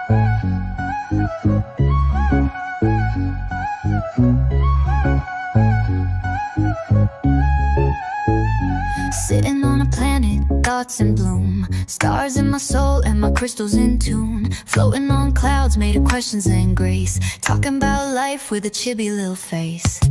Sitting on a planet, thoughts in bloom, stars in my soul and my crystals in tune, floating on clouds made of questions and grace, talking about life with a chibi little face.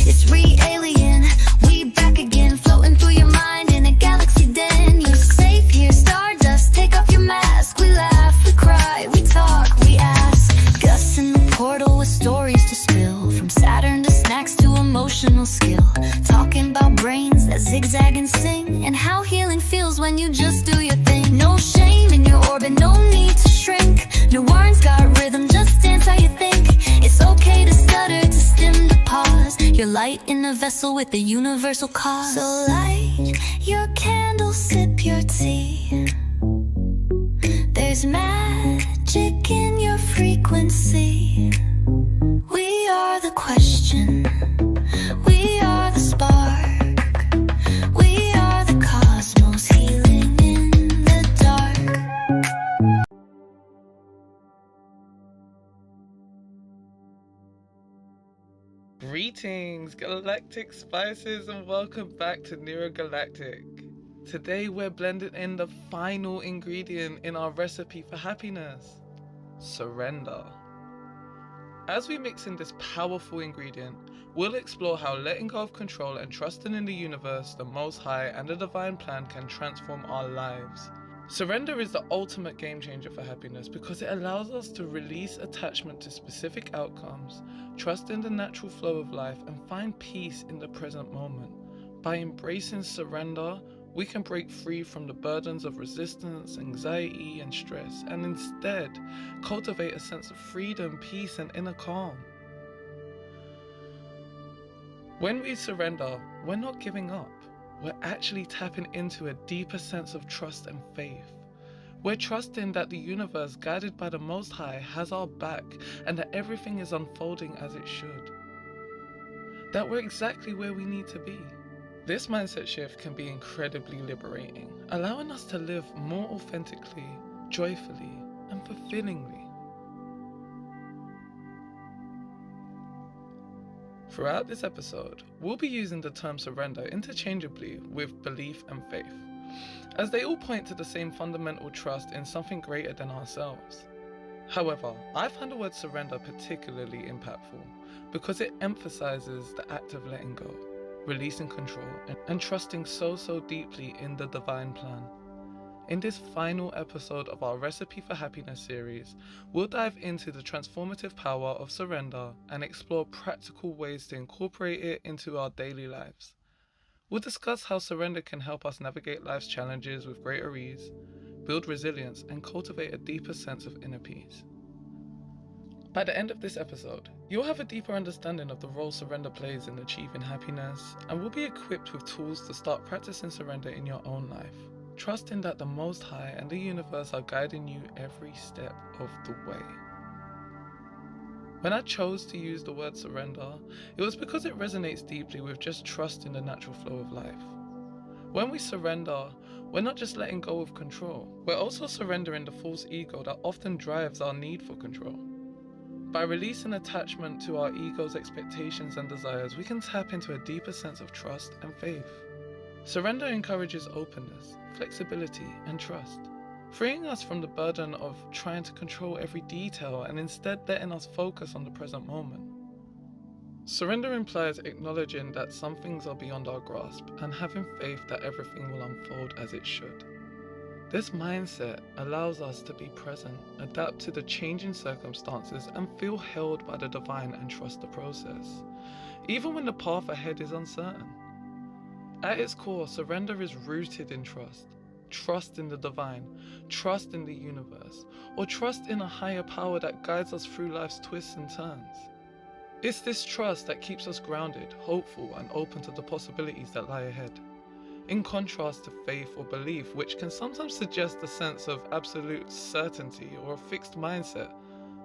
It's re-alien, we back again, floating through your mind in a galaxy den. You're safe here, stardust, take off your mask. We laugh, we cry, we talk, we ask. Gus in the portal with stories to spill, from Saturn to snacks to emotional skill, talking about brains that zigzag and sing, and how healing feels when you just do your thing. No shame in your orbit, no need to shrink. No words got rhythm, just dance how you think. It's okay to stutter, to stim, to pause. You're light in a vessel with the universal cause. So light your candle, sip your tea. There's magic in your frequency. We are the question, we are the spark, we are the cosmos, healing in the dark. Greetings, galactic spices, and welcome back to Neurogalactic. Today we're blending in the final ingredient in our recipe for happiness: surrender. As we mix in this powerful ingredient, we'll explore how letting go of control and trusting in the universe, the Most High, and the divine plan can transform our lives. Surrender is the ultimate game changer for happiness because it allows us to release attachment to specific outcomes, trust in the natural flow of life, and find peace in the present moment. By embracing surrender, we can break free from the burdens of resistance, anxiety, and stress, and instead cultivate a sense of freedom, peace, and inner calm. When we surrender, we're not giving up. We're actually tapping into a deeper sense of trust and faith. We're trusting that the universe, guided by the Most High, has our back and that everything is unfolding as it should. That we're exactly where we need to be. This mindset shift can be incredibly liberating, allowing us to live more authentically, joyfully, and fulfillingly. Throughout this episode, we'll be using the term surrender interchangeably with belief and faith, as they all point to the same fundamental trust in something greater than ourselves. However, I find the word surrender particularly impactful because it emphasizes the act of letting go, releasing control, and trusting so deeply in the divine plan. In this final episode of our Recipe for Happiness series, we'll dive into the transformative power of surrender and explore practical ways to incorporate it into our daily lives. We'll discuss how surrender can help us navigate life's challenges with greater ease, build resilience, and cultivate a deeper sense of inner peace. By the end of this episode, you'll have a deeper understanding of the role surrender plays in achieving happiness, and will be equipped with tools to start practicing surrender in your own life, trusting that the Most High and the universe are guiding you every step of the way. When I chose to use the word surrender, it was because it resonates deeply with just trusting the natural flow of life. When we surrender, we're not just letting go of control, we're also surrendering the false ego that often drives our need for control. By releasing attachment to our ego's expectations and desires, we can tap into a deeper sense of trust and faith. Surrender encourages openness, flexibility, and trust, freeing us from the burden of trying to control every detail and instead letting us focus on the present moment. Surrender implies acknowledging that some things are beyond our grasp and having faith that everything will unfold as it should. This mindset allows us to be present, adapt to the changing circumstances, and feel held by the divine and trust the process, even when the path ahead is uncertain. At its core, surrender is rooted in trust. Trust in the divine, trust in the universe, or trust in a higher power that guides us through life's twists and turns. It's this trust that keeps us grounded, hopeful, and open to the possibilities that lie ahead. In contrast to faith or belief, which can sometimes suggest a sense of absolute certainty or a fixed mindset,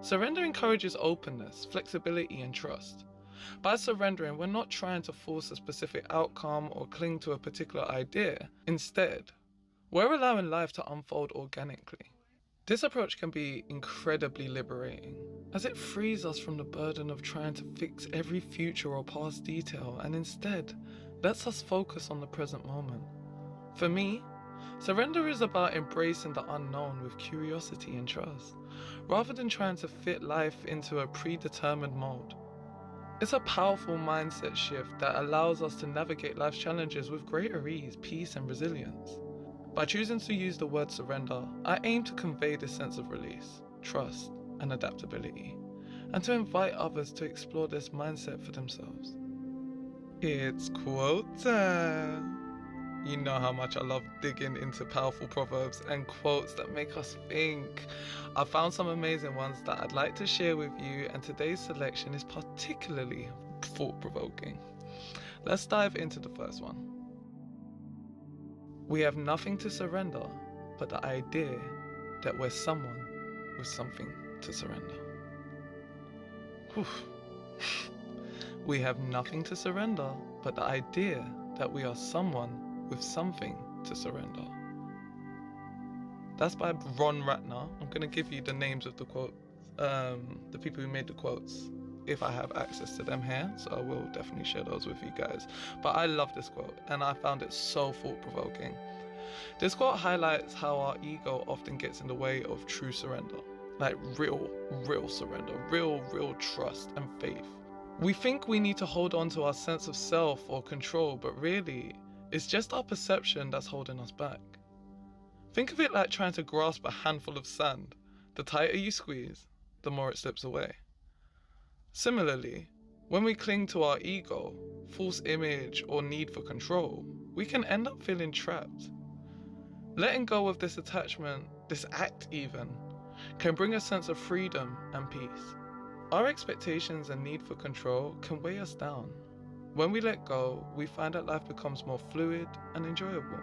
surrender encourages openness, flexibility, and trust. By surrendering, we're not trying to force a specific outcome or cling to a particular idea. Instead, we're allowing life to unfold organically. This approach can be incredibly liberating, as it frees us from the burden of trying to fix every future or past detail and instead lets us focus on the present moment. For me, surrender is about embracing the unknown with curiosity and trust, rather than trying to fit life into a predetermined mold. It's a powerful mindset shift that allows us to navigate life's challenges with greater ease, peace, and resilience. By choosing to use the word surrender, I aim to convey this sense of release, trust, and adaptability, and to invite others to explore this mindset for themselves. It's quote time! You know how much I love digging into powerful proverbs and quotes that make us think. I found some amazing ones that I'd like to share with you, and today's selection is particularly thought-provoking. Let's dive into the first one. We have nothing to surrender but the idea that we're someone with something to surrender. Whew. We have nothing to surrender but the idea that we are someone with something to surrender. That's by Ron Ratner. I'm going to give you the names of the quote, the people who made the quotes, if I have access to them here, so I will definitely share those with you guys. But I love this quote, and I found it so thought-provoking. This quote highlights how our ego often gets in the way of true surrender, like real surrender, real trust and faith. We think we need to hold on to our sense of self or control, but really, it's just our perception that's holding us back. Think of it like trying to grasp a handful of sand. The tighter you squeeze, the more it slips away. Similarly, when we cling to our ego, false image, or need for control, we can end up feeling trapped. Letting go of this attachment, this act even, can bring a sense of freedom and peace. Our expectations and need for control can weigh us down. When we let go, we find that life becomes more fluid and enjoyable.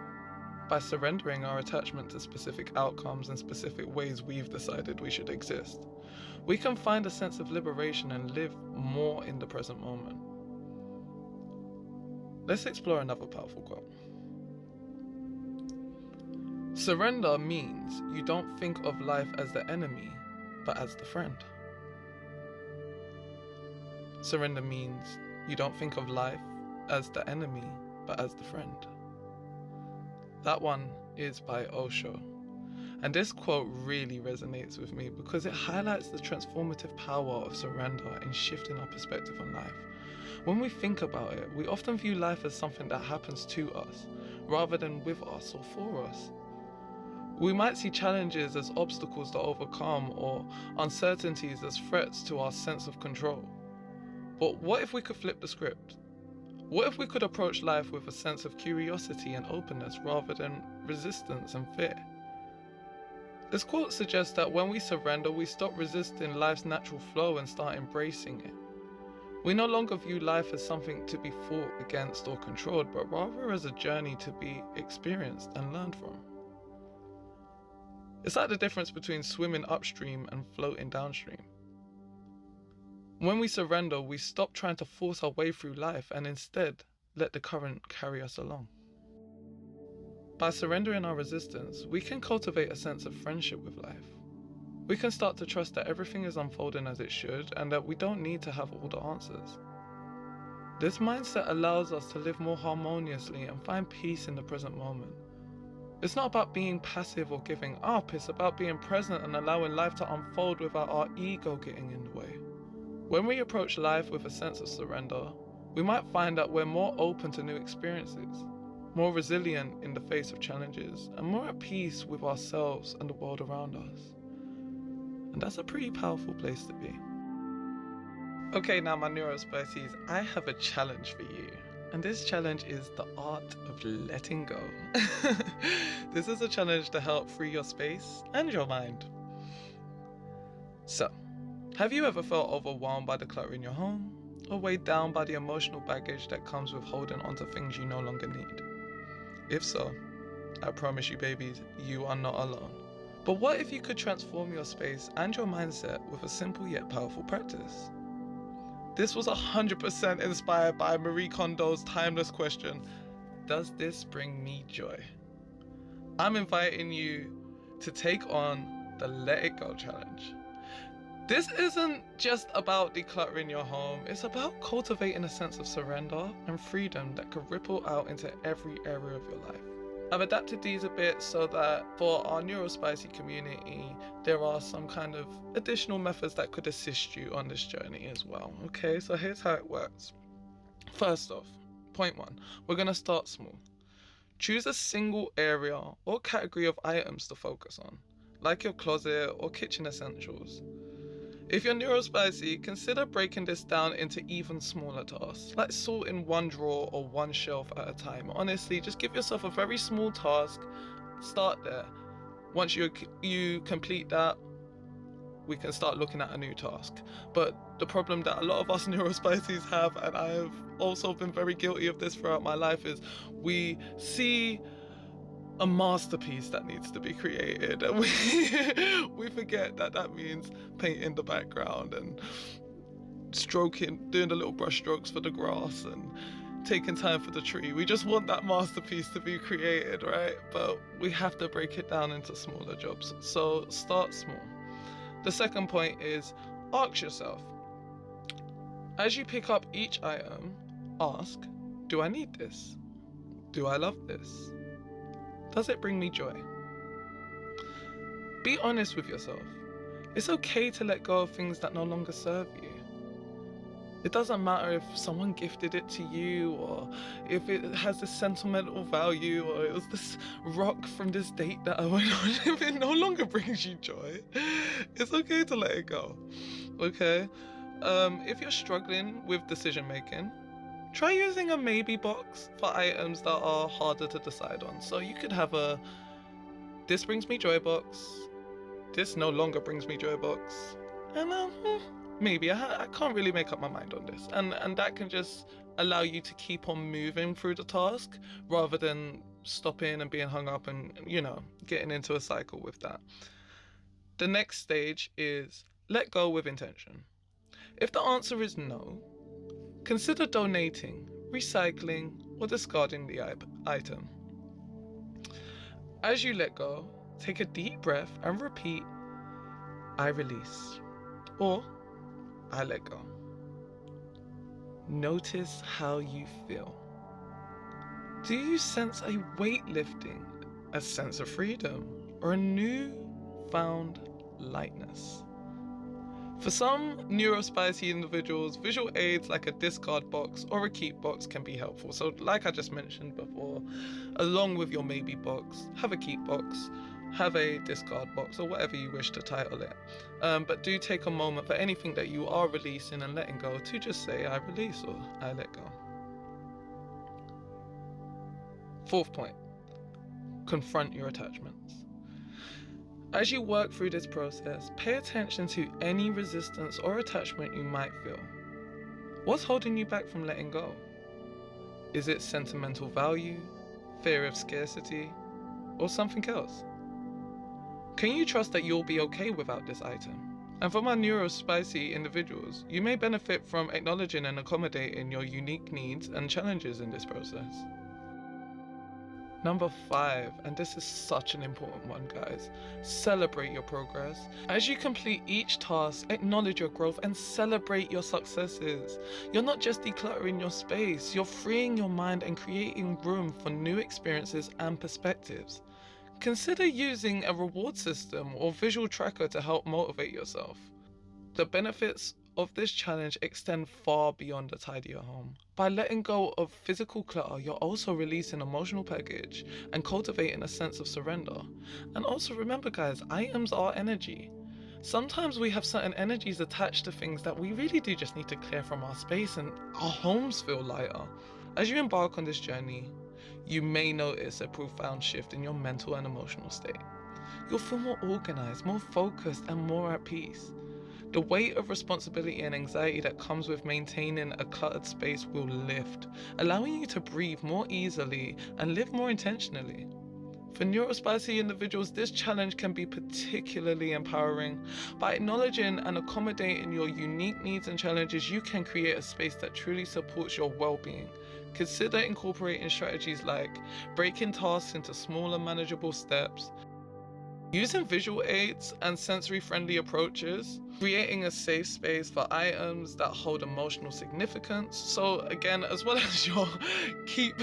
By surrendering our attachment to specific outcomes and specific ways we've decided we should exist, we can find a sense of liberation and live more in the present moment. Let's explore another powerful quote. Surrender means you don't think of life as the enemy, but as the friend. Surrender means you don't think of life as the enemy, but as the friend. That one is by Osho. And this quote really resonates with me because it highlights the transformative power of surrender in shifting our perspective on life. When we think about it, we often view life as something that happens to us, rather than with us or for us. We might see challenges as obstacles to overcome or uncertainties as threats to our sense of control. But what if we could flip the script? What if we could approach life with a sense of curiosity and openness rather than resistance and fear? This quote suggests that when we surrender, we stop resisting life's natural flow and start embracing it. We no longer view life as something to be fought against or controlled, but rather as a journey to be experienced and learned from. It's like the difference between swimming upstream and floating downstream. When we surrender, we stop trying to force our way through life and instead let the current carry us along. By surrendering our resistance, we can cultivate a sense of friendship with life. We can start to trust that everything is unfolding as it should and that we don't need to have all the answers. This mindset allows us to live more harmoniously and find peace in the present moment. It's not about being passive or giving up, it's about being present and allowing life to unfold without our ego getting in the way. When we approach life with a sense of surrender, we might find that we're more open to new experiences, more resilient in the face of challenges, and more at peace with ourselves and the world around us. And that's a pretty powerful place to be. Okay, now my neurospices, I have a challenge for you. And this challenge is the art of letting go. This is a challenge to help free your space and your mind. So, have you ever felt overwhelmed by the clutter in your home? Or weighed down by the emotional baggage that comes with holding onto things you no longer need? If so, I promise you babies, you are not alone. But what if you could transform your space and your mindset with a simple yet powerful practice? This was 100% inspired by Marie Kondo's timeless question, does this bring me joy? I'm inviting you to take on the Let It Go challenge. This isn't just about decluttering your home, it's about cultivating a sense of surrender and freedom that could ripple out into every area of your life. I've adapted these a bit so that for our Neurospicy community, there are some kind of additional methods that could assist you on this journey as well. Okay, so here's how it works. First off, point 1, we're going to start small. Choose a single area or category of items to focus on, like your closet or kitchen essentials. If you're neurospicy, consider breaking this down into even smaller tasks, like sorting one drawer or one shelf at a time. Honestly, just give yourself a very small task, start there. Once you complete that, we can start looking at a new task. But the problem that a lot of us neurospicies have, and I have also been very guilty of this throughout my life, is we see a masterpiece that needs to be created, and we forget that means painting the background and doing the little brush strokes for the grass and taking time for the tree. We just want that masterpiece to be created, right? But we have to break it down into smaller jobs. So start small. The second point is ask yourself, as you pick up each item, ask, do I need this? Do I love this? Does it bring me joy? Be honest with yourself. It's okay to let go of things that no longer serve you. It doesn't matter if someone gifted it to you, or if it has this sentimental value, or it was this rock from this date that I went on. If it no longer brings you joy, it's okay to let it go. Okay? If you're struggling with decision making, try using a maybe box for items that are harder to decide on. So you could have a this brings me joy box, this no longer brings me joy box, and maybe I can't really make up my mind on this. And that can just allow you to keep on moving through the task rather than stopping and being hung up and, getting into a cycle with that. The next stage is let go with intention. If the answer is no, consider donating, recycling, or discarding the item. As you let go, take a deep breath and repeat, I release, or I let go. Notice how you feel. Do you sense a weight lifting, a sense of freedom, or a newfound lightness? For some neurospicy individuals, visual aids like a discard box or a keep box can be helpful. So like I just mentioned before, along with your maybe box, have a keep box, have a discard box, or whatever you wish to title it. But do take a moment for anything that you are releasing and letting go to just say, I release or I let go. Fourth point, confront your attachments. As you work through this process, pay attention to any resistance or attachment you might feel. What's holding you back from letting go? Is it sentimental value, fear of scarcity, or something else? Can you trust that you'll be okay without this item? And for my neurospicy individuals, you may benefit from acknowledging and accommodating your unique needs and challenges in this process. Number 5, and this is such an important one, guys, celebrate your progress. As you complete each task, acknowledge your growth and celebrate your successes. You're not just decluttering your space, you're freeing your mind and creating room for new experiences and perspectives. Consider using a reward system or visual tracker to help motivate yourself. The benefits of this challenge extend far beyond a tidier home. By letting go of physical clutter, you're also releasing emotional baggage and cultivating a sense of surrender. And also remember, guys, items are energy. Sometimes we have certain energies attached to things that we really do just need to clear from our space, and our homes feel lighter. As you embark on this journey, you may notice a profound shift in your mental and emotional state. You'll feel more organized, more focused, and more at peace. The weight of responsibility and anxiety that comes with maintaining a cluttered space will lift, allowing you to breathe more easily and live more intentionally. For neurospicy individuals, this challenge can be particularly empowering. By acknowledging and accommodating your unique needs and challenges, you can create a space that truly supports your well-being. Consider incorporating strategies like breaking tasks into smaller, manageable steps, Using visual aids and sensory-friendly approaches, creating a safe space for items that hold emotional significance. So again, as well as your keep,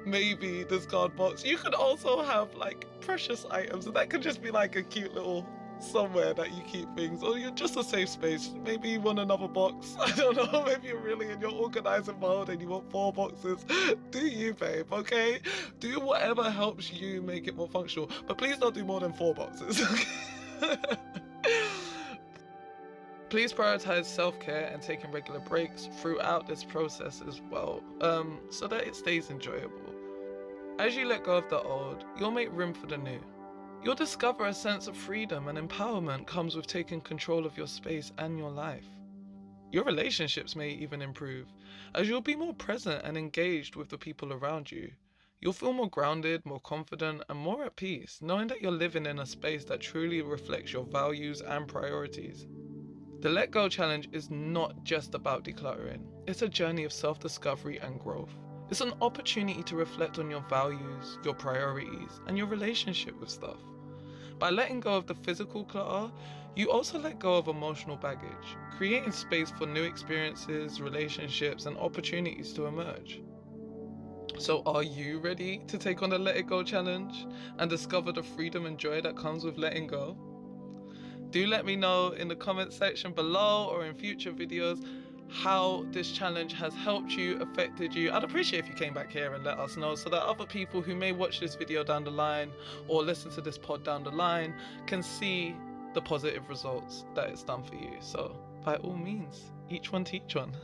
maybe discard box, you could also have like precious items, and that could just be like a cute little somewhere that you keep things, or you're just a safe space. Maybe you want another box. I don't know, maybe you're really in your organizing mode and you want 4 boxes. Do you, babe? Okay, do whatever helps you make it more functional, but please don't do more than 4 boxes. Please prioritize self-care and taking regular breaks throughout this process as well, so that it stays enjoyable. As you let go of the old, you'll make room for the new. You'll discover a sense of freedom and empowerment comes with taking control of your space and your life. Your relationships may even improve, as you'll be more present and engaged with the people around you. You'll feel more grounded, more confident, and more at peace, knowing that you're living in a space that truly reflects your values and priorities. The Let Go Challenge is not just about decluttering. It's a journey of self-discovery and growth. It's an opportunity to reflect on your values, your priorities, and your relationship with stuff. By letting go of the physical clutter, you also let go of emotional baggage, creating space for new experiences, relationships, and opportunities to emerge. So are you ready to take on the Let It Go Challenge and discover the freedom and joy that comes with letting go? Do let me know in the comment section below or in future videos how this challenge has helped you, affected you. I'd appreciate if you came back here and let us know so that other people who may watch this video down the line or listen to this pod down the line can see the positive results that it's done for you. So by all means, each one teach one.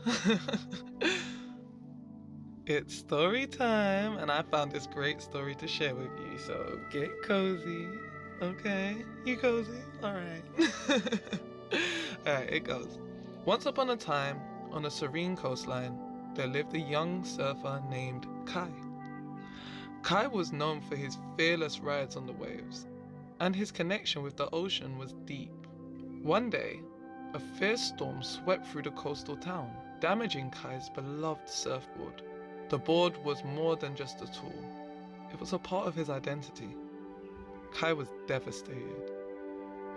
It's story time, and I found this great story to share with you, so get cozy. Okay, you cozy? Alright. Alright, it goes. Once upon a time, on a serene coastline, there lived a young surfer named Kai. Kai was known for his fearless rides on the waves, and his connection with the ocean was deep. One day, a fierce storm swept through the coastal town, damaging Kai's beloved surfboard. The board was more than just a tool. It was a part of his identity. Kai was devastated.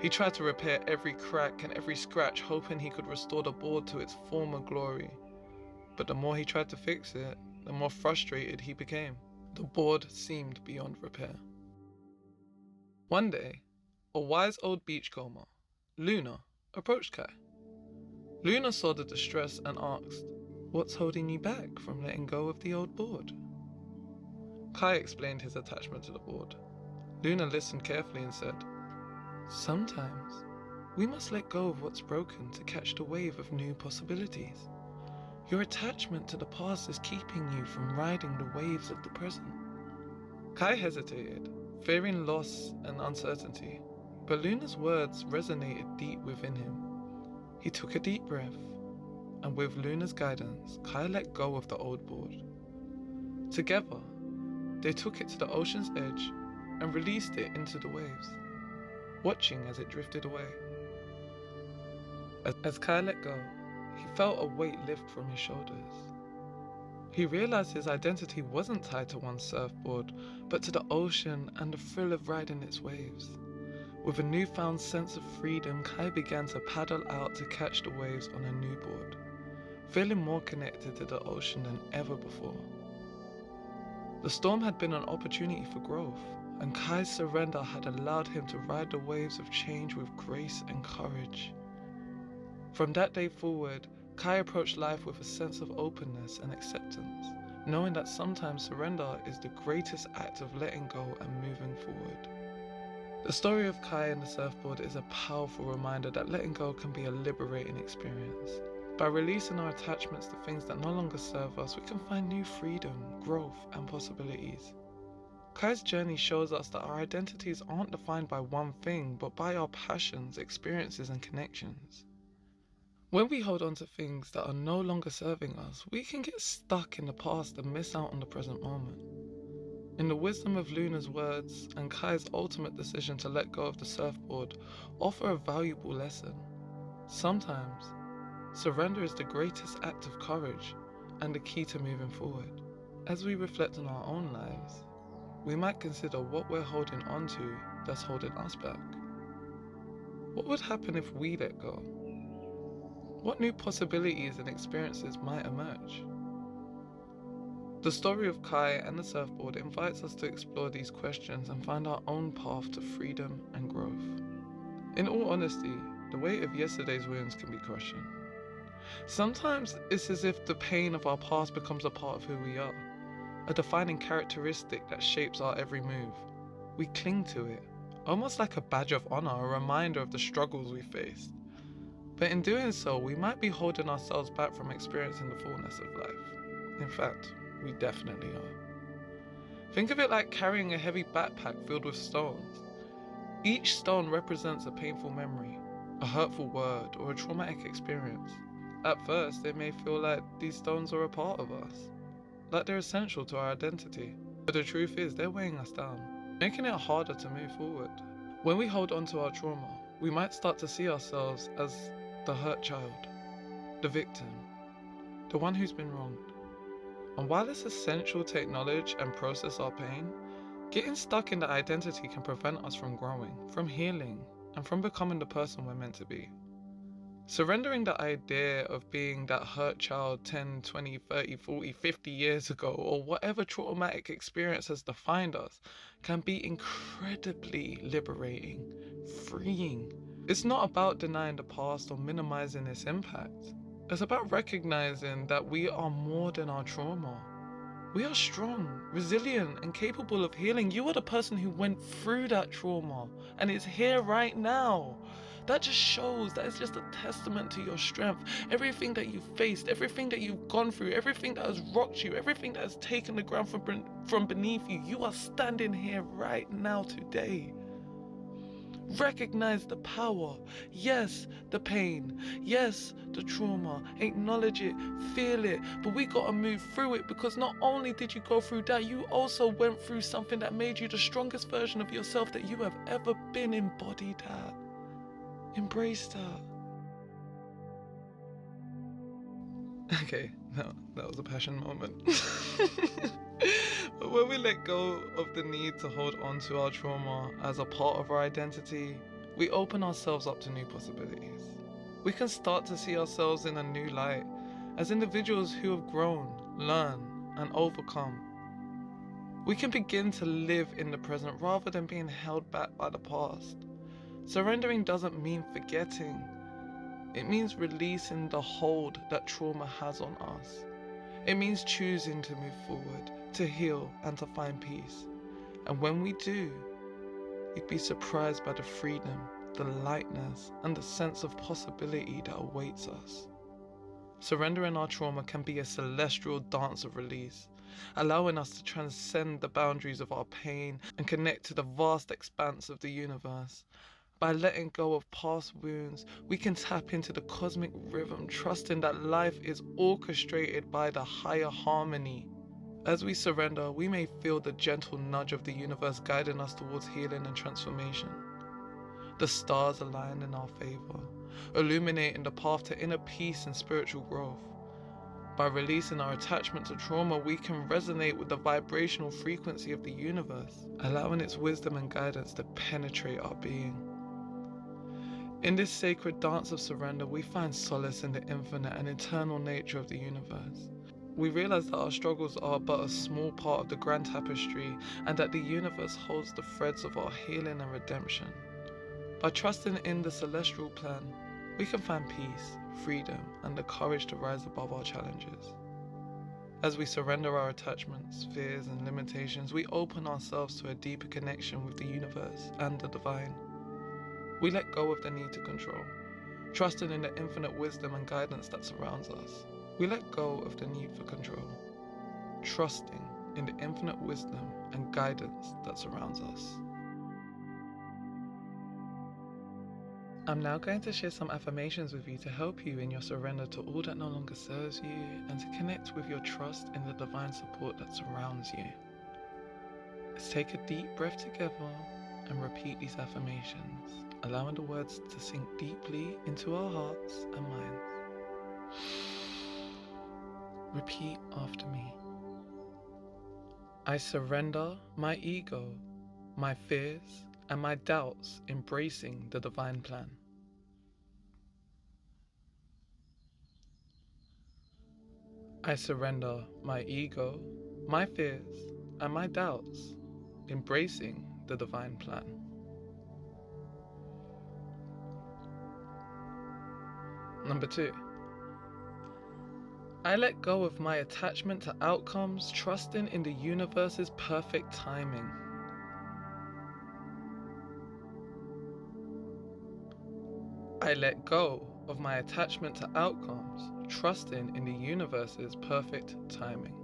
He tried to repair every crack and every scratch, hoping he could restore the board to its former glory. But the more he tried to fix it, the more frustrated he became. The board seemed beyond repair. One day, a wise old beachcomber, Luna, approached Kai. Luna saw the distress and asked, "What's holding you back from letting go of the old board?" Kai explained his attachment to the board. Luna listened carefully and said, "Sometimes, we must let go of what's broken to catch the wave of new possibilities. Your attachment to the past is keeping you from riding the waves of the present." Kai hesitated, fearing loss and uncertainty, but Luna's words resonated deep within him. He took a deep breath, and with Luna's guidance, Kai let go of the old board. Together, they took it to the ocean's edge and released it into the waves, watching as it drifted away. As Kai let go, he felt a weight lift from his shoulders. He realized his identity wasn't tied to one surfboard, but to the ocean and the thrill of riding its waves. With a newfound sense of freedom, Kai began to paddle out to catch the waves on a new board, feeling more connected to the ocean than ever before. The storm had been an opportunity for growth, and Kai's surrender had allowed him to ride the waves of change with grace and courage. From that day forward, Kai approached life with a sense of openness and acceptance, knowing that sometimes surrender is the greatest act of letting go and moving forward. The story of Kai and the surfboard is a powerful reminder that letting go can be a liberating experience. By releasing our attachments to things that no longer serve us, we can find new freedom, growth, and possibilities. Kai's journey shows us that our identities aren't defined by one thing, but by our passions, experiences, and connections. When we hold on to things that are no longer serving us, we can get stuck in the past and miss out on the present moment. In the wisdom of Luna's words and Kai's ultimate decision to let go of the surfboard offer a valuable lesson. Sometimes, surrender is the greatest act of courage and the key to moving forward. As we reflect on our own lives, we might consider what we're holding on to that's holding us back? What would happen if we let go? What new possibilities and experiences might emerge? The story of Kai and the surfboard invites us to explore these questions and find our own path to freedom and growth. In all honesty, the weight of yesterday's wounds can be crushing. Sometimes it's as if the pain of our past becomes a part of who we are, a defining characteristic that shapes our every move. We cling to it, almost like a badge of honor, a reminder of the struggles we faced. But in doing so, we might be holding ourselves back from experiencing the fullness of life. In fact, we definitely are. Think of it like carrying a heavy backpack filled with stones. Each stone represents a painful memory, a hurtful word, or a traumatic experience. At first, it may feel like these stones are a part of us, like they're essential to our identity. But the truth is, they're weighing us down, making it harder to move forward. When we hold on to our trauma, we might start to see ourselves as the hurt child, the victim, the one who's been wronged. And while it's essential to acknowledge and process our pain, getting stuck in that identity can prevent us from growing, from healing, and from becoming the person we're meant to be. Surrendering the idea of being that hurt child 10, 20, 30, 40, 50 years ago, or whatever traumatic experience has defined us, can be incredibly liberating, freeing. It's not about denying the past or minimizing its impact. It's about recognizing that we are more than our trauma. We are strong, resilient, and capable of healing. You are the person who went through that trauma and is here right now. That just shows that it's just a testament to your strength. Everything that you've faced, everything that you've gone through, everything that has rocked you, everything that has taken the ground from beneath you, you are standing here right now today. Recognize the power, yes, the pain, yes, the trauma, acknowledge it, feel it, but we gotta move through it, because not only did you go through that, you also went through something that made you the strongest version of yourself that you have ever been. Embodied that. Embrace that. Okay, no, that was a passion moment. But when we let go of the need to hold on to our trauma as a part of our identity, we open ourselves up to new possibilities. We can start to see ourselves in a new light, as individuals who have grown, learned, and overcome. We can begin to live in the present rather than being held back by the past. Surrendering doesn't mean forgetting. It means releasing the hold that trauma has on us. It means choosing to move forward, to heal, and to find peace. And when we do, you'd be surprised by the freedom, the lightness, and the sense of possibility that awaits us. Surrendering our trauma can be a celestial dance of release, allowing us to transcend the boundaries of our pain and connect to the vast expanse of the universe. By letting go of past wounds, we can tap into the cosmic rhythm, trusting that life is orchestrated by the higher harmony. As we surrender, we may feel the gentle nudge of the universe guiding us towards healing and transformation. The stars align in our favor, illuminating the path to inner peace and spiritual growth. By releasing our attachment to trauma, we can resonate with the vibrational frequency of the universe, allowing its wisdom and guidance to penetrate our being. In this sacred dance of surrender, we find solace in the infinite and eternal nature of the universe. We realize that our struggles are but a small part of the grand tapestry, and that the universe holds the threads of our healing and redemption. By trusting in the celestial plan, we can find peace, freedom, and the courage to rise above our challenges. As we surrender our attachments, fears, and limitations, we open ourselves to a deeper connection with the universe and the divine. We let go of the need to control, trusting in the infinite wisdom and guidance that surrounds us. We let go of the need for control, trusting in the infinite wisdom and guidance that surrounds us. I'm now going to share some affirmations with you to help you in your surrender to all that no longer serves you, and to connect with your trust in the divine support that surrounds you. Let's take a deep breath together and repeat these affirmations, allowing the words to sink deeply into our hearts and minds. Repeat after me. I surrender my ego, my fears, and my doubts embracing the divine plan. I surrender my ego, my fears, and my doubts, embracing the divine plan. Number 2. I let go of my attachment to outcomes, trusting in the universe's perfect timing. I let go of my attachment to outcomes, trusting in the universe's perfect timing.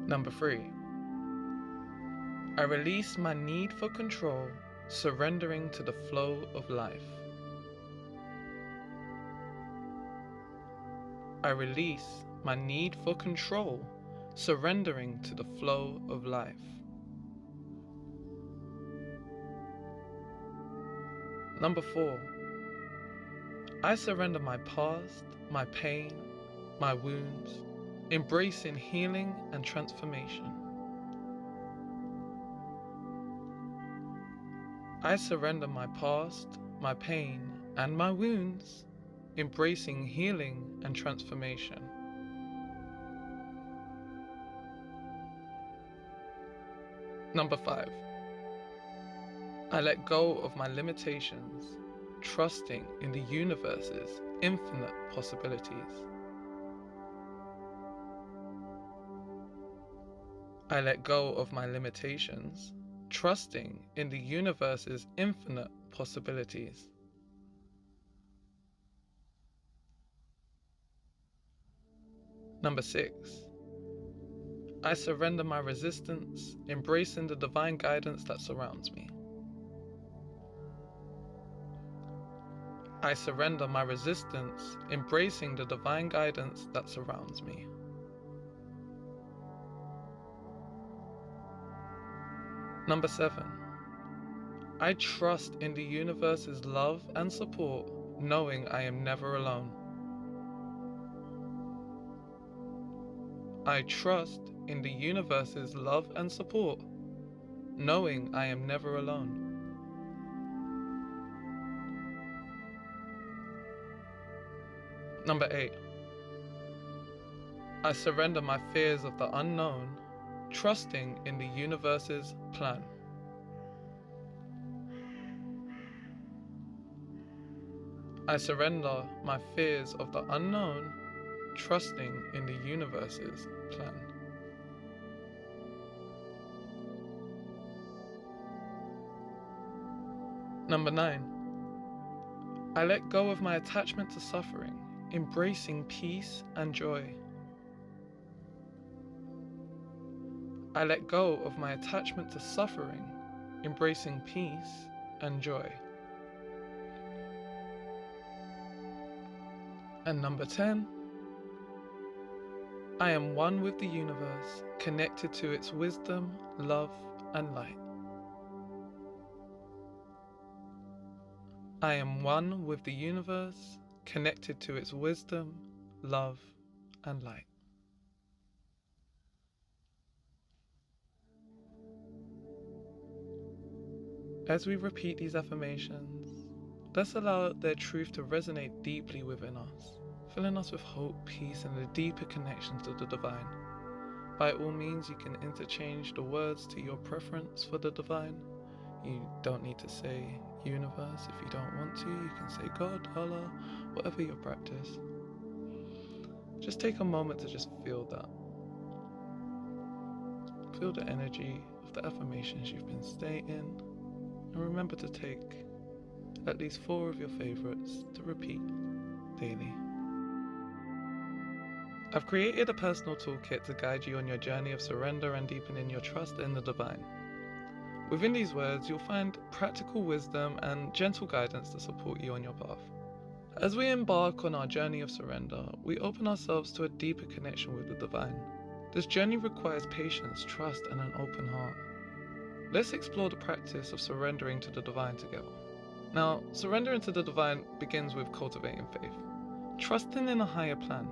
Number 3. I release my need for control, surrendering to the flow of life. I release my need for control, surrendering to the flow of life. Number 4. I surrender my past, my pain, my wounds, embracing healing and transformation. I surrender my past, my pain, and my wounds, embracing healing and transformation. Number 5. I let go of my limitations, trusting in the universe's infinite possibilities. I let go of my limitations, trusting in the universe's infinite possibilities. Number 6. I surrender my resistance, embracing the divine guidance that surrounds me. I surrender my resistance, embracing the divine guidance that surrounds me. Number 7. I trust in the universe's love and support, knowing I am never alone. I trust in the universe's love and support, knowing I am never alone. Number 8. I surrender my fears of the unknown, trusting in the universe's plan. I surrender my fears of the unknown, trusting in the universe's plan. Number 9. I let go of my attachment to suffering, embracing peace and joy. I let go of my attachment to suffering, embracing peace and joy. And number 10. I am one with the universe, connected to its wisdom, love, and light. I am one with the universe, connected to its wisdom, love, and light. As we repeat these affirmations, let's allow their truth to resonate deeply within us, filling us with hope, peace, and a deeper connection to the divine. By all means, you can interchange the words to your preference for the divine. You don't need to say universe if you don't want to. You can say God, Allah, whatever your practice. Just take a moment to just feel that. Feel the energy of the affirmations you've been stating. And remember to take at least 4 of your favorites to repeat daily. I've created a personal toolkit to guide you on your journey of surrender and deepening your trust in the divine. Within these words, you'll find practical wisdom and gentle guidance to support you on your path. As we embark on our journey of surrender, we open ourselves to a deeper connection with the divine. This journey requires patience, trust, and an open heart. Let's explore the practice of surrendering to the divine together. Now, surrendering to the divine begins with cultivating faith, trusting in a higher plan.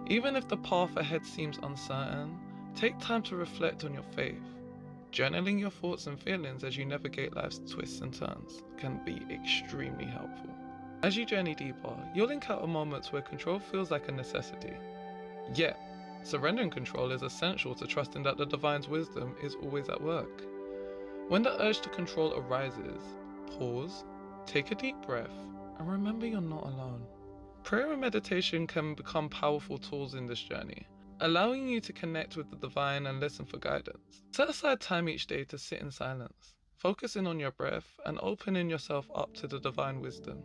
Even if the path ahead seems uncertain, Take time to reflect on your faith. Journaling your thoughts and feelings as you navigate life's twists and turns can be extremely helpful. As you journey deeper, you'll encounter moments where control feels like a necessity. Yet, surrendering control is essential to trusting that the divine's wisdom is always at work. When the urge to control arises, pause, take a deep breath, and remember you're not alone. Prayer and meditation can become powerful tools in this journey, allowing you to connect with the divine and listen for guidance. Set aside time each day to sit in silence, focusing on your breath and opening yourself up to the divine wisdom.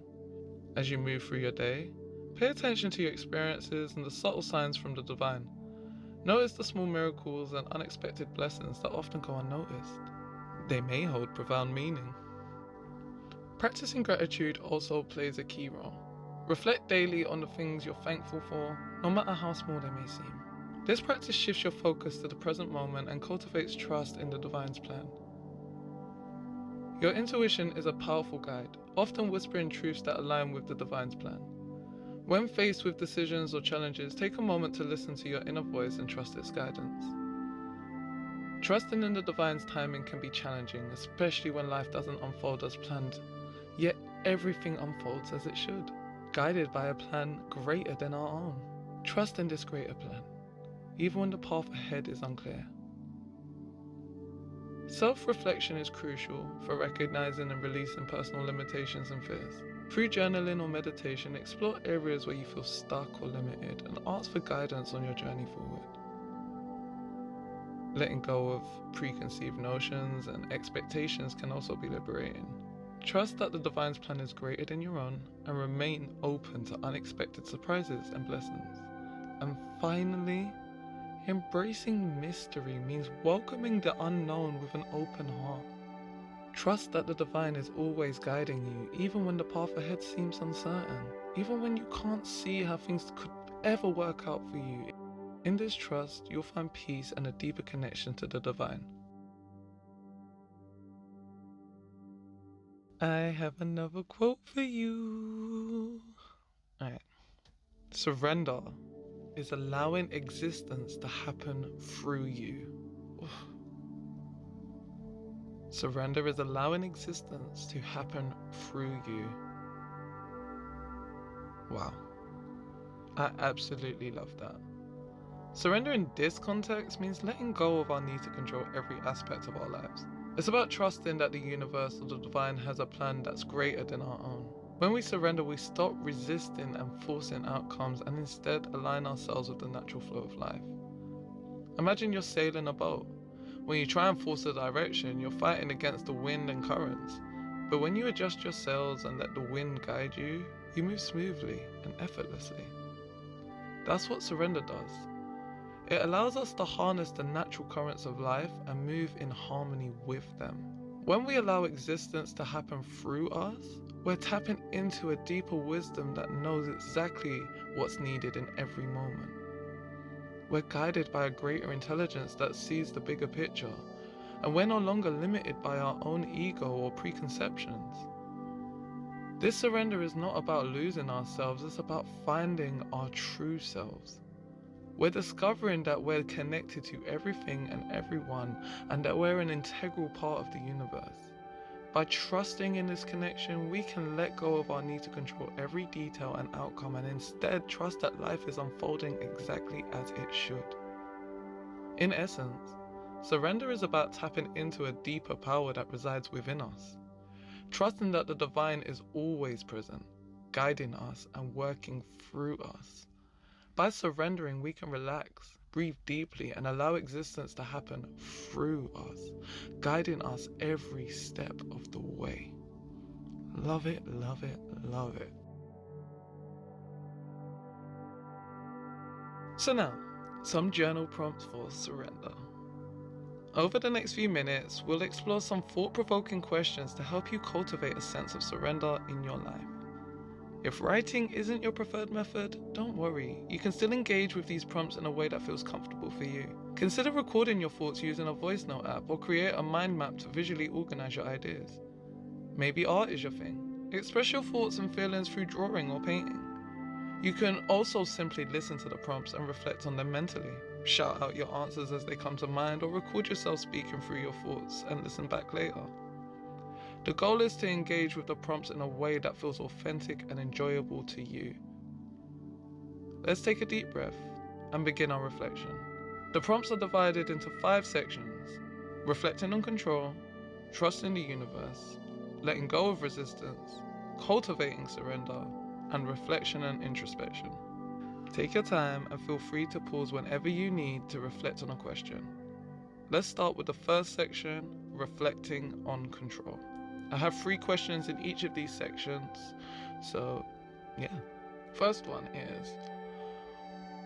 As you move through your day, pay attention to your experiences and the subtle signs from the divine. Notice the small miracles and unexpected blessings that often go unnoticed. They may hold profound meaning. Practicing gratitude also plays a key role. Reflect daily on the things you're thankful for, no matter how small they may seem. This practice shifts your focus to the present moment and cultivates trust in the divine's plan. Your intuition is a powerful guide, often whispering truths that align with the divine's plan. When faced with decisions or challenges, take a moment to listen to your inner voice and trust its guidance. Trusting in the divine's timing can be challenging, especially when life doesn't unfold as planned, yet everything unfolds as it should, guided by a plan greater than our own. Trust in this greater plan, even when the path ahead is unclear. Self-reflection is crucial for recognizing and releasing personal limitations and fears. Through journaling or meditation, explore areas where you feel stuck or limited and ask for guidance on your journey forward. Letting go of preconceived notions and expectations can also be liberating. Trust that the divine's plan is greater than your own and remain open to unexpected surprises and blessings. And finally, embracing mystery means welcoming the unknown with an open heart. Trust that the divine is always guiding you, even when the path ahead seems uncertain, even when you can't see how things could ever work out for you. In this trust, you'll find peace and a deeper connection to the divine. I have another quote for you. Alright. Surrender is allowing existence to happen through you. Oof. Surrender is allowing existence to happen through you. Wow. I absolutely love that. Surrender in this context means letting go of our need to control every aspect of our lives. It's about trusting that the universe or the divine has a plan that's greater than our own. When we surrender, we stop resisting and forcing outcomes and instead align ourselves with the natural flow of life. Imagine you're sailing a boat. When you try and force a direction, you're fighting against the wind and currents. But when you adjust your sails and let the wind guide you, you move smoothly and effortlessly. That's what surrender does. It allows us to harness the natural currents of life and move in harmony with them. When we allow existence to happen through us, we're tapping into a deeper wisdom that knows exactly what's needed in every moment. We're guided by a greater intelligence that sees the bigger picture, and we're no longer limited by our own ego or preconceptions. This surrender is not about losing ourselves, it's about finding our true selves. We're discovering that we're connected to everything and everyone, and that we're an integral part of the universe. By trusting in this connection, we can let go of our need to control every detail and outcome and instead trust that life is unfolding exactly as it should. In essence, surrender is about tapping into a deeper power that resides within us, trusting that the divine is always present, guiding us and working through us. By surrendering, we can relax, breathe deeply, and allow existence to happen through us, guiding us every step of the way. Love it, love it, love it. So now, some journal prompts for surrender. Over the next few minutes, we'll explore some thought-provoking questions to help you cultivate a sense of surrender in your life. If writing isn't your preferred method, don't worry. You can still engage with these prompts in a way that feels comfortable for you. Consider recording your thoughts using a voice note app or create a mind map to visually organize your ideas. Maybe art is your thing. Express your thoughts and feelings through drawing or painting. You can also simply listen to the prompts and reflect on them mentally. Shout out your answers as they come to mind, or record yourself speaking through your thoughts and listen back later. The goal is to engage with the prompts in a way that feels authentic and enjoyable to you. Let's take a deep breath and begin our reflection. The prompts are divided into 5 sections: reflecting on control, trusting the universe, letting go of resistance, cultivating surrender, and reflection and introspection. Take your time and feel free to pause whenever you need to reflect on a question. Let's start with the first section, reflecting on control. I have 3 questions in each of these sections, so yeah. First one is,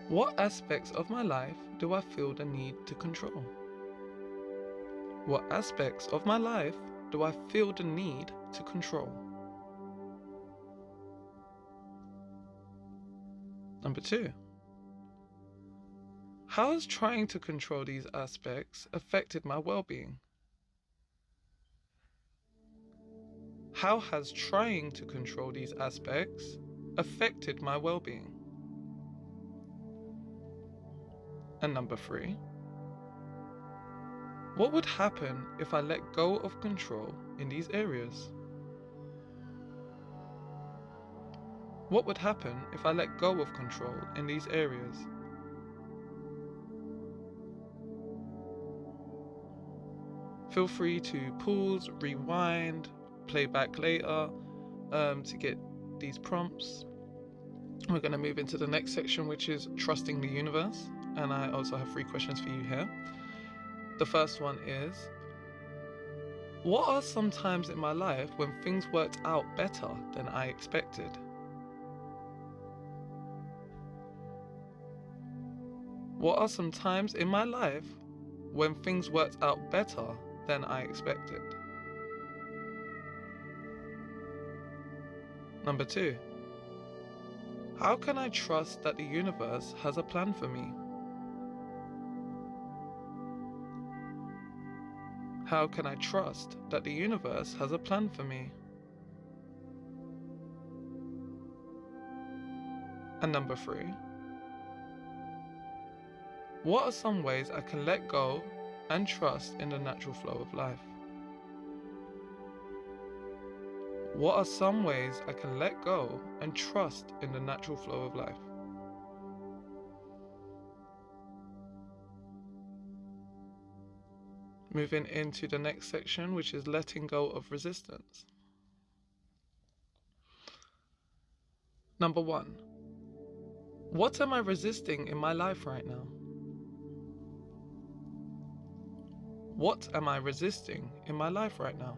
what aspects of my life do I feel the need to control? What aspects of my life do I feel the need to control? Number 2. How has trying to control these aspects affected my well-being? How has trying to control these aspects affected my well-being? And number 3. What would happen if I let go of control in these areas? What would happen if I let go of control in these areas? Feel free to pause, rewind, play back later to get these prompts. We're going to move into the next section, which is trusting the universe. And I also have 3 questions for you here. The first one is, what are some times in my life when things worked out better than I expected? What are some times in my life when things worked out better than I expected? Number 2. How can I trust that the universe has a plan for me? How can I trust that the universe has a plan for me? And number 3. What are some ways I can let go and trust in the natural flow of life? What are some ways I can let go and trust in the natural flow of life? Moving into the next section, which is letting go of resistance. Number 1. What am I resisting in my life right now? What am I resisting in my life right now?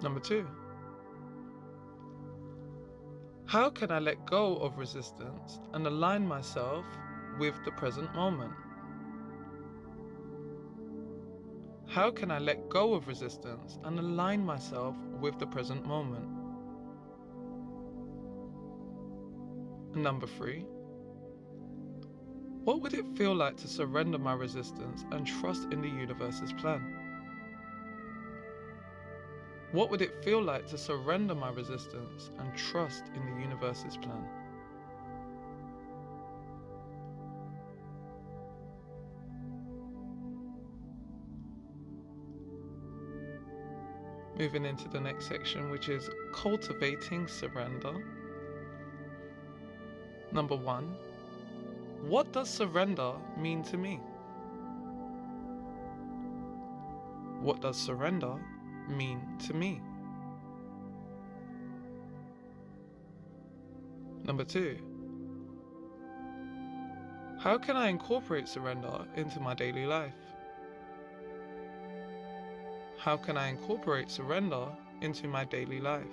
Number 2. How can I let go of resistance and align myself with the present moment? How can I let go of resistance and align myself with the present moment? And number 3. What would it feel like to surrender my resistance and trust in the universe's plan? What would it feel like to surrender my resistance and trust in the universe's plan? Moving into the next section, which is cultivating surrender. Number 1. What does surrender mean to me? What does surrender mean to me? Number 2. How can I incorporate surrender into my daily life? How can I incorporate surrender into my daily life?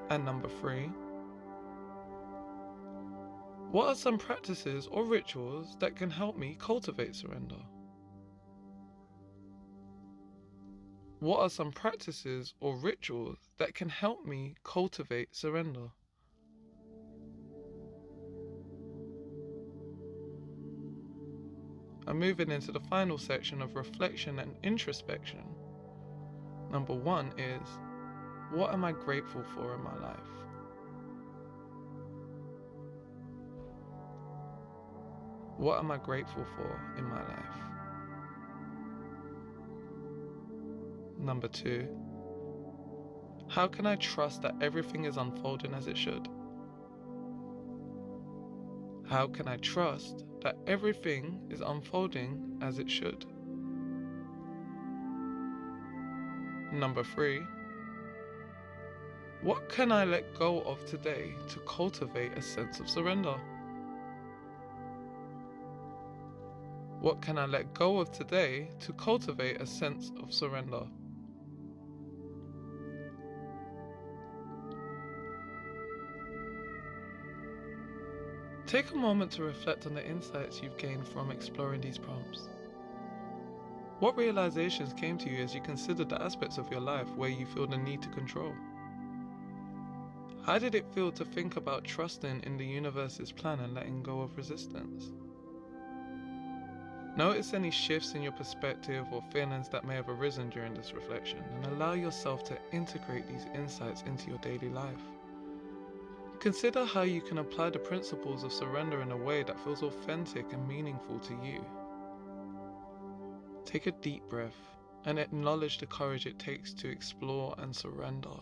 And number 3. What are some practices or rituals that can help me cultivate surrender? What are some practices or rituals that can help me cultivate surrender? I'm moving into the final section of reflection and introspection. Number 1 is, what am I grateful for in my life? What am I grateful for in my life? Number 2, how can I trust that everything is unfolding as it should? How can I trust that everything is unfolding as it should? Number 3, what can I let go of today to cultivate a sense of surrender? What can I let go of today to cultivate a sense of surrender? Take a moment to reflect on the insights you've gained from exploring these prompts. What realizations came to you as you considered the aspects of your life where you feel the need to control? How did it feel to think about trusting in the universe's plan and letting go of resistance? Notice any shifts in your perspective or feelings that may have arisen during this reflection, and allow yourself to integrate these insights into your daily life. Consider how you can apply the principles of surrender in a way that feels authentic and meaningful to you. Take a deep breath and acknowledge the courage it takes to explore and surrender.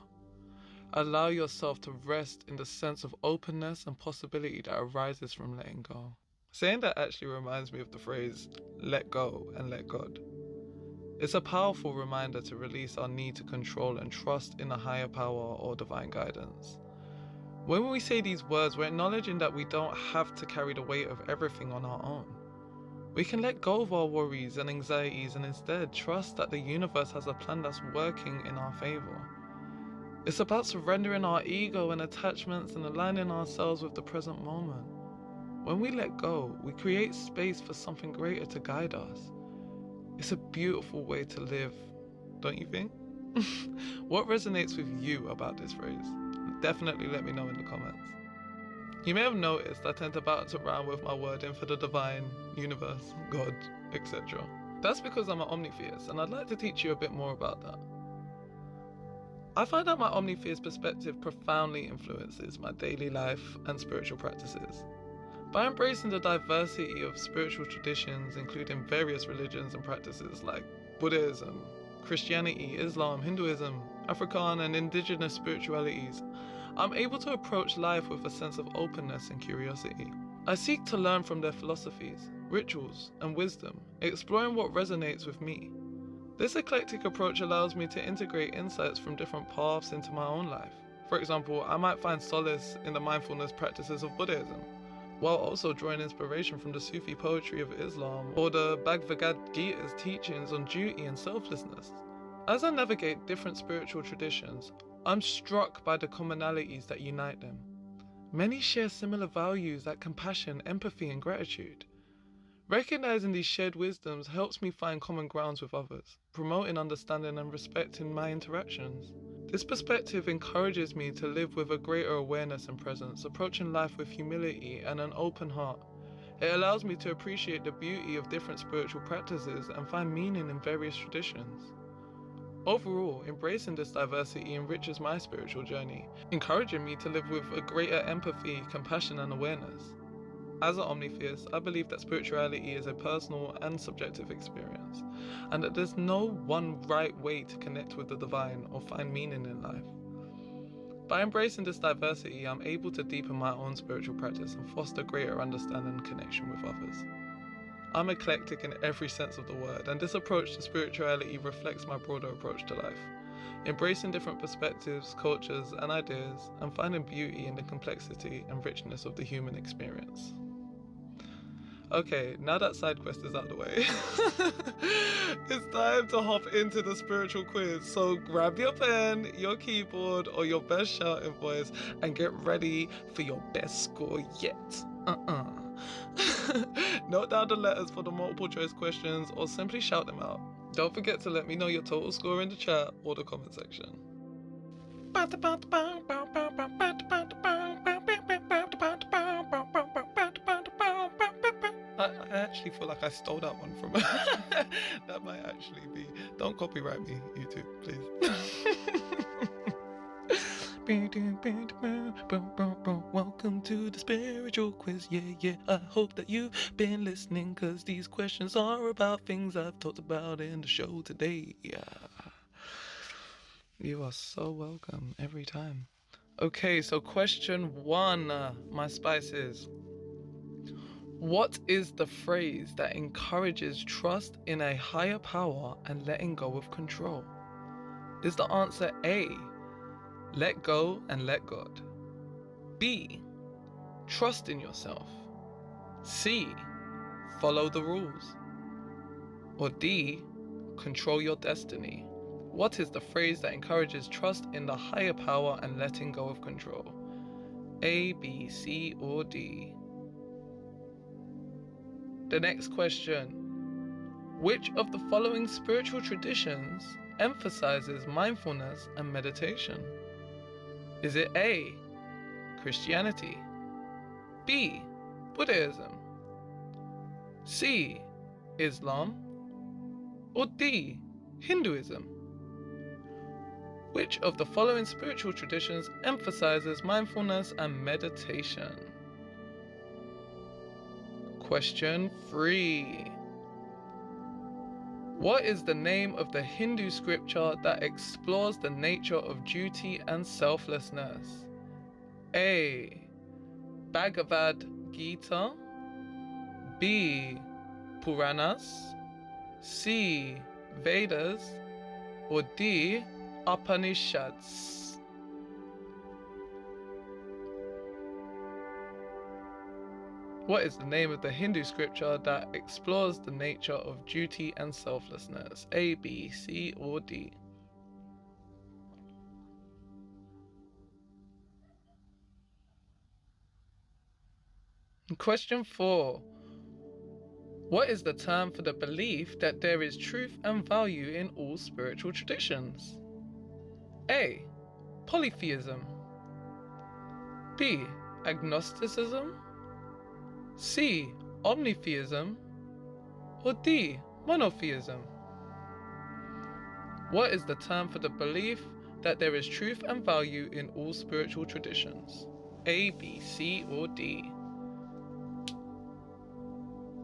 Allow yourself to rest in the sense of openness and possibility that arises from letting go. Saying that actually reminds me of the phrase, let go and let God. It's a powerful reminder to release our need to control and trust in a higher power or divine guidance. When we say these words, we're acknowledging that we don't have to carry the weight of everything on our own. We can let go of our worries and anxieties and instead trust that the universe has a plan that's working in our favor. It's about surrendering our ego and attachments and aligning ourselves with the present moment. When we let go, we create space for something greater to guide us. It's a beautiful way to live, don't you think? What resonates with you about this phrase? Definitely let me know in the comments. You may have noticed I tend to bounce around with my wording for the divine, universe, God, etc. That's because I'm an omnitheist, and I'd like to teach you a bit more about that. I find that my omnitheist perspective profoundly influences my daily life and spiritual practices. By embracing the diversity of spiritual traditions, including various religions and practices like Buddhism, Christianity, Islam, Hinduism, African and indigenous spiritualities, I'm able to approach life with a sense of openness and curiosity. I seek to learn from their philosophies, rituals, and wisdom, exploring what resonates with me. This eclectic approach allows me to integrate insights from different paths into my own life. For example, I might find solace in the mindfulness practices of Buddhism, while also drawing inspiration from the Sufi poetry of Islam or the Bhagavad Gita's teachings on duty and selflessness. As I navigate different spiritual traditions, I'm struck by the commonalities that unite them. Many share similar values like compassion, empathy, and gratitude. Recognizing these shared wisdoms helps me find common grounds with others, promoting understanding and respect in my interactions. This perspective encourages me to live with a greater awareness and presence, approaching life with humility and an open heart. It allows me to appreciate the beauty of different spiritual practices and find meaning in various traditions. Overall, embracing this diversity enriches my spiritual journey, encouraging me to live with a greater empathy, compassion, and awareness. As an omnitheist, I believe that spirituality is a personal and subjective experience, and that there's no one right way to connect with the divine or find meaning in life. By embracing this diversity, I'm able to deepen my own spiritual practice and foster greater understanding and connection with others. I'm eclectic in every sense of the word, and this approach to spirituality reflects my broader approach to life, embracing different perspectives, cultures, and ideas, and finding beauty in the complexity and richness of the human experience. Okay, now that side quest is out of the way, it's time to hop into the spiritual quiz. So grab your pen, your keyboard, or your best shouting voice and get ready for your best score yet. Note down the letters for the multiple choice questions or simply shout them out. Don't forget to let me know your total score in the chat or the comment section. I actually feel like I stole that one from that might actually be. Don't copyright me, YouTube, please. Welcome to the spiritual quiz, yeah. I hope that you've been listening, cause these questions are about things I've talked about in the show today. You are so welcome every time. Okay, so question 1, my spices. What is the phrase that encourages trust in a higher power and letting go of control? Is the answer A, let go and let God? B, trust in yourself? C, follow the rules? Or D, control your destiny? What is the phrase that encourages trust in the higher power and letting go of control? A, B, C, or D? The next question. Which of the following spiritual traditions emphasizes mindfulness and meditation? Is it A, Christianity? B, Buddhism? C, Islam? Or D, Hinduism? Which of the following spiritual traditions emphasizes mindfulness and meditation? Question 3. What is the name of the Hindu scripture that explores the nature of duty and selflessness? A, Bhagavad Gita? B, Puranas? C, Vedas? Or D, Upanishads? What is the name of the Hindu scripture that explores the nature of duty and selflessness? A, B, C, or D? Question 4. What is the term for the belief that there is truth and value in all spiritual traditions? A, polytheism. B, agnosticism. C, omnitheism. Or D, monotheism? What is the term for the belief that there is truth and value in all spiritual traditions? A, B, C, or D?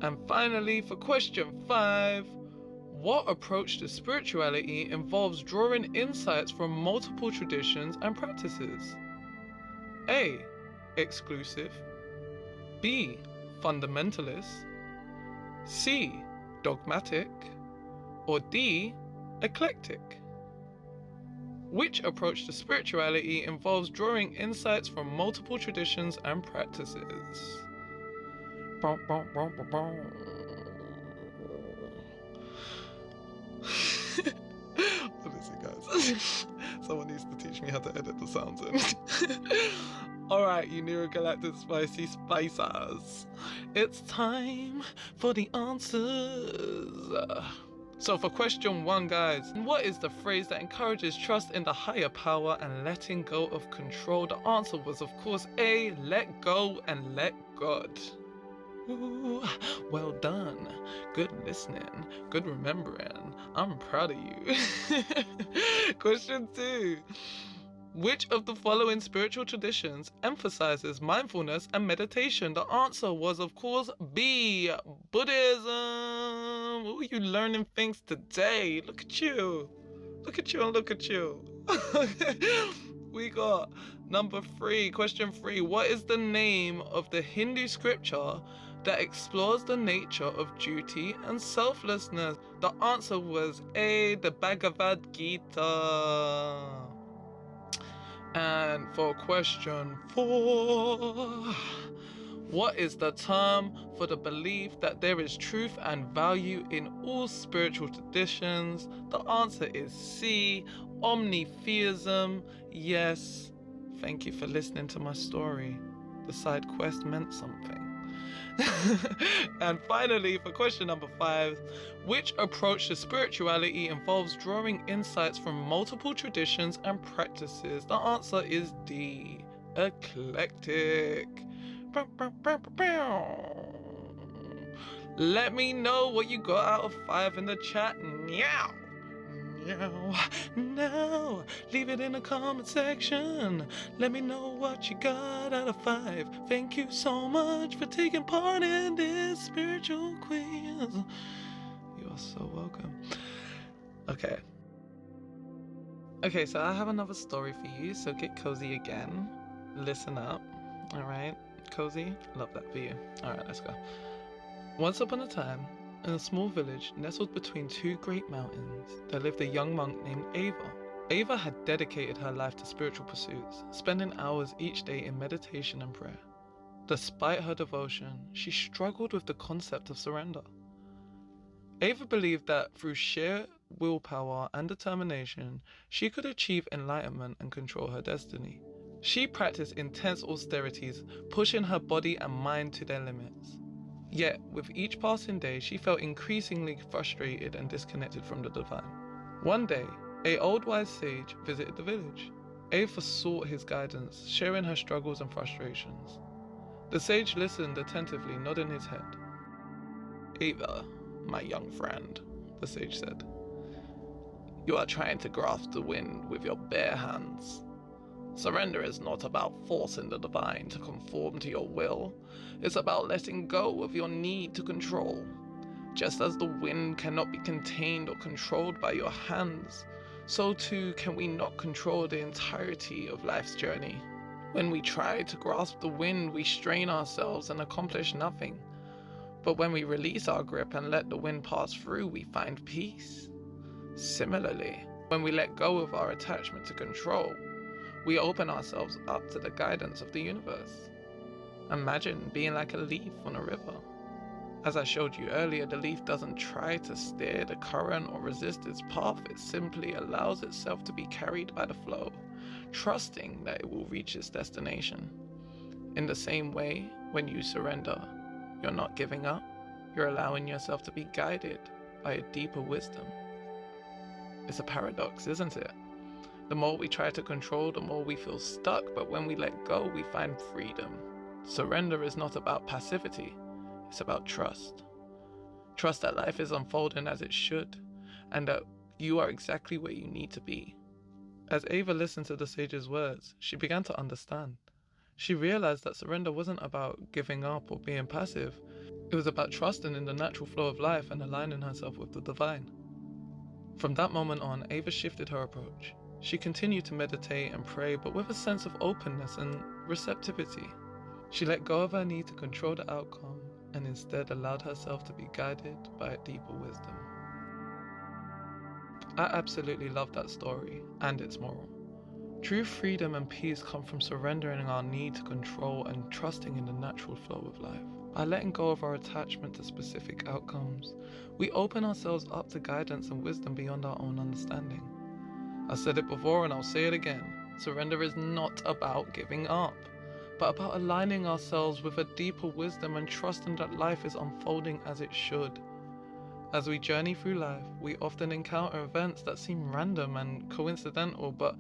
And finally, for question 5, what approach to spirituality involves drawing insights from multiple traditions and practices? A, exclusive. B, fundamentalist. C, dogmatic. Or D, eclectic? Which approach to spirituality involves drawing insights from multiple traditions and practices? Honestly, guys, someone needs to teach me how to edit the sounds in. Alright, you Neurogalactic spicy spicers, it's time for the answers. So for question 1, guys, what is the phrase that encourages trust in the higher power and letting go of control? The answer was, of course, A, let go and let God. Ooh, well done. Good listening. Good remembering. I'm proud of you. Question 2. Which of the following spiritual traditions emphasizes mindfulness and meditation? The answer was, of course, B, Buddhism. Ooh, you learning things today. Look at you. Look at you and look at you. We got number 3, question 3. What is the name of the Hindu scripture that explores the nature of duty and selflessness? The answer was A, the Bhagavad Gita. And for question 4, what is the term for the belief that there is truth and value in all spiritual traditions? The answer is C, omnitheism. Yes, thank you for listening to my story. The side quest meant something. And finally, for question number 5, which approach to spirituality involves drawing insights from multiple traditions and practices? The answer is D, eclectic. Let me know what you got out of 5 in the chat. Meow. Now, leave it in the comment section. Let me know what you got out of 5. Thank you so much for taking part in this spiritual quiz. You are so welcome. Okay, so I have another story for you, so get cozy again. Listen up, alright? Cozy? Love that for you. Alright, let's go. Once upon a time, in a small village nestled between 2 great mountains, there lived a young monk named Ava. Ava had dedicated her life to spiritual pursuits, spending hours each day in meditation and prayer. Despite her devotion, she struggled with the concept of surrender. Ava believed that through sheer willpower and determination, she could achieve enlightenment and control her destiny. She practiced intense austerities, pushing her body and mind to their limits. Yet, with each passing day, she felt increasingly frustrated and disconnected from the divine. One day, an old wise sage visited the village. Ava sought his guidance, sharing her struggles and frustrations. The sage listened attentively, nodding his head. "Ava, my young friend," the sage said, "you are trying to grasp the wind with your bare hands. Surrender is not about forcing the divine to conform to your will. It's about letting go of your need to control. Just as the wind cannot be contained or controlled by your hands, so too can we not control the entirety of life's journey. When we try to grasp the wind, we strain ourselves and accomplish nothing. But when we release our grip and let the wind pass through, we find peace. Similarly, when we let go of our attachment to control, we open ourselves up to the guidance of the universe. Imagine being like a leaf on a river. As I showed you earlier, the leaf doesn't try to steer the current or resist its path. It simply allows itself to be carried by the flow, trusting that it will reach its destination. In the same way, when you surrender, you're not giving up. You're allowing yourself to be guided by a deeper wisdom. It's a paradox, isn't it? The more we try to control, the more we feel stuck, but when we let go, we find freedom. Surrender is not about passivity, it's about trust. Trust that life is unfolding as it should, and that you are exactly where you need to be. As Ava listened to the sage's words, she began to understand. She realized that surrender wasn't about giving up or being passive. It was about trusting in the natural flow of life and aligning herself with the divine. From that moment on, Ava shifted her approach. She continued to meditate and pray, but with a sense of openness and receptivity. She let go of her need to control the outcome and instead allowed herself to be guided by a deeper wisdom. I absolutely love that story and its moral. True freedom and peace come from surrendering our need to control and trusting in the natural flow of life. By letting go of our attachment to specific outcomes, we open ourselves up to guidance and wisdom beyond our own understanding. I said it before and I'll say it again. Surrender is not about giving up, but about aligning ourselves with a deeper wisdom and trusting that life is unfolding as it should. As we journey through life, we often encounter events that seem random and coincidental, but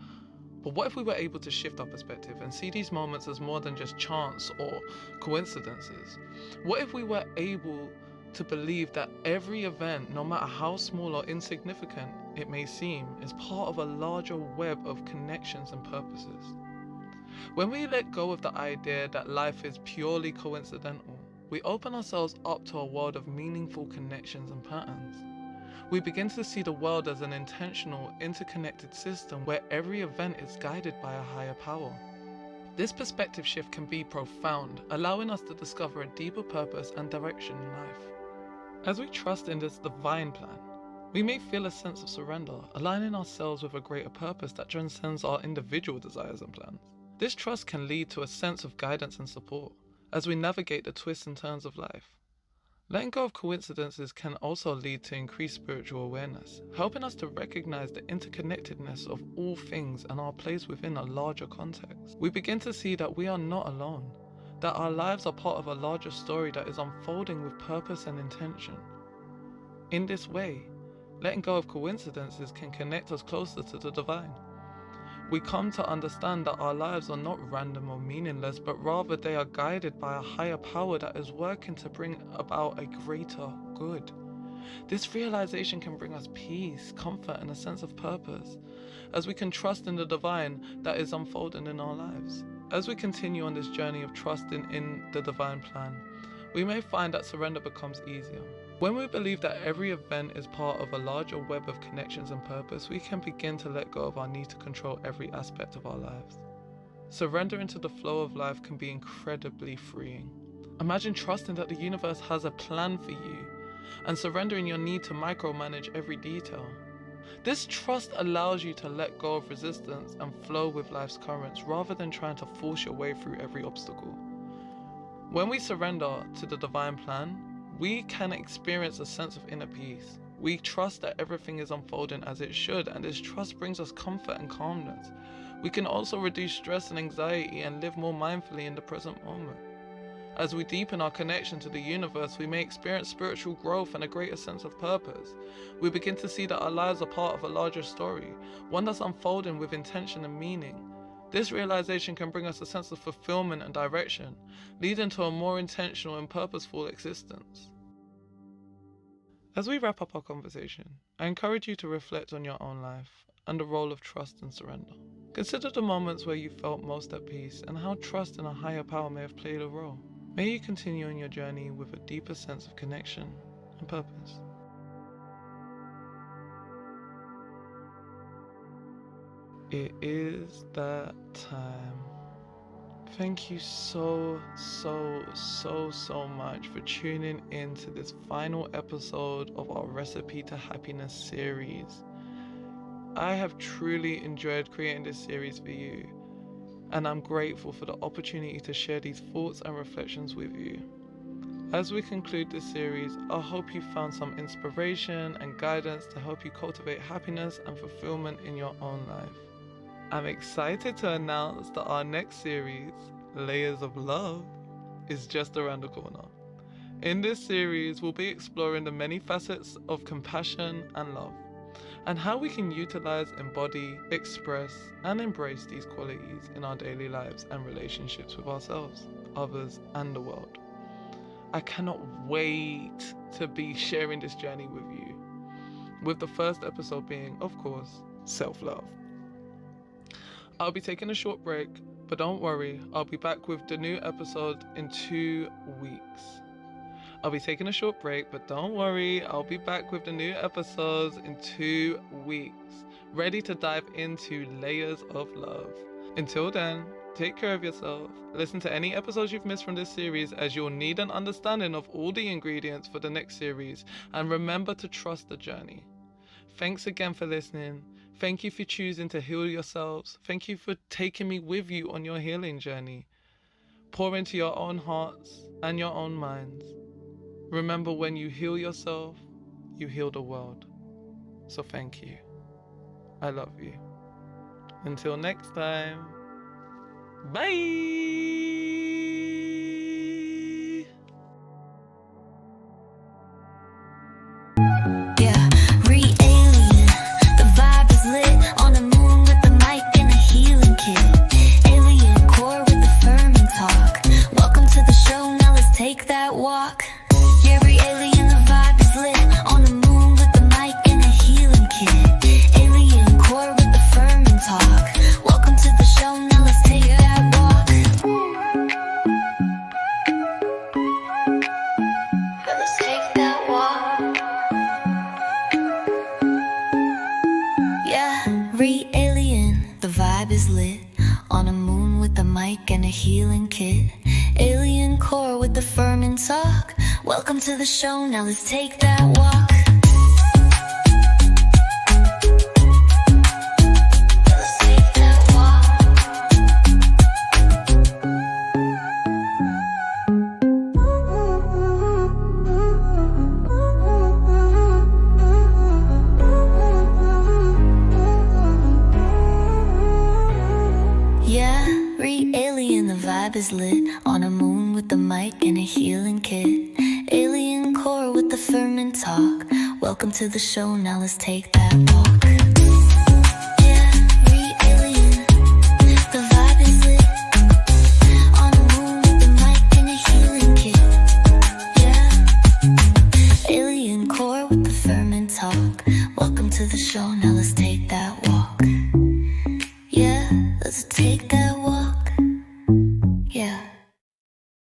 what if we were able to shift our perspective and see these moments as more than just chance or coincidences? What if we were able to believe that every event, no matter how small or insignificant it may seem, is part of a larger web of connections and purposes? When we let go of the idea that life is purely coincidental, we open ourselves up to a world of meaningful connections and patterns. We begin to see the world as an intentional, interconnected system where every event is guided by a higher power. This perspective shift can be profound, allowing us to discover a deeper purpose and direction in life. As we trust in this divine plan, we may feel a sense of surrender, aligning ourselves with a greater purpose that transcends our individual desires and plans. This trust can lead to a sense of guidance and support as we navigate the twists and turns of life. Letting go of coincidences can also lead to increased spiritual awareness, helping us to recognize the interconnectedness of all things and our place within a larger context. We begin to see that we are not alone, that our lives are part of a larger story that is unfolding with purpose and intention. In this way, letting go of coincidences can connect us closer to the divine. We come to understand that our lives are not random or meaningless, but rather they are guided by a higher power that is working to bring about a greater good. This realization can bring us peace, comfort, and a sense of purpose, as we can trust in the divine that is unfolding in our lives. As we continue on this journey of trusting in the divine plan, we may find that surrender becomes easier. When we believe that every event is part of a larger web of connections and purpose, we can begin to let go of our need to control every aspect of our lives. Surrender into the flow of life can be incredibly freeing. Imagine trusting that the universe has a plan for you and surrendering your need to micromanage every detail. This trust allows you to let go of resistance and flow with life's currents rather than trying to force your way through every obstacle. When we surrender to the divine plan, we can experience a sense of inner peace. We trust that everything is unfolding as it should, and this trust brings us comfort and calmness. We can also reduce stress and anxiety and live more mindfully in the present moment. As we deepen our connection to the universe, we may experience spiritual growth and a greater sense of purpose. We begin to see that our lives are part of a larger story, one that's unfolding with intention and meaning. This realization can bring us a sense of fulfillment and direction, leading to a more intentional and purposeful existence. As we wrap up our conversation, I encourage you to reflect on your own life and the role of trust and surrender. Consider the moments where you felt most at peace and how trust in a higher power may have played a role. May you continue on your journey with a deeper sense of connection and purpose. It is that time. Thank you so much for tuning in to this final episode of our Recipe to Happiness series. I have truly enjoyed creating this series for you, and I'm grateful for the opportunity to share these thoughts and reflections with you. As we conclude this series, I hope you found some inspiration and guidance to help you cultivate happiness and fulfillment in your own life. I'm excited to announce that our next series, Layers of Love, is just around the corner. In this series, we'll be exploring the many facets of compassion and love, and how we can utilize, embody, express, and embrace these qualities in our daily lives and relationships with ourselves, others, and the world. I cannot wait to be sharing this journey with you, with the first episode being, of course, self-love. I'll be taking a short break, but don't worry, I'll be back with the new episode in 2 weeks. I'll be taking a short break, but don't worry, I'll be back with the new episodes in 2 weeks, ready to dive into layers of love. Until then, take care of yourself. Listen to any episodes you've missed from this series, as you'll need an understanding of all the ingredients for the next series, and remember to trust the journey. Thanks again for listening. Thank you for choosing to heal yourselves. Thank you for taking me with you on your healing journey. Pour into your own hearts and your own minds. Remember, when you heal yourself, you heal the world. So thank you. I love you. Until next time, bye! Take that walk. Yeah, re-alien, the vibe is lit. On the moon with the mic and a healing kit. Alien core with the firm and talk. Welcome to the show, now let's take that walk. Let's take that walk. Yeah, re-alien, the vibe is lit. On a moon with the mic and a healing kit. Alien core with the firm and talk. Welcome to the show, now let's take that walk. Let's take that walk. Yeah, re-alien, the vibe is lit. On a moon with the mic and a healing kit. Alien core with the firm and talk. Welcome to the show, now let's take that walk.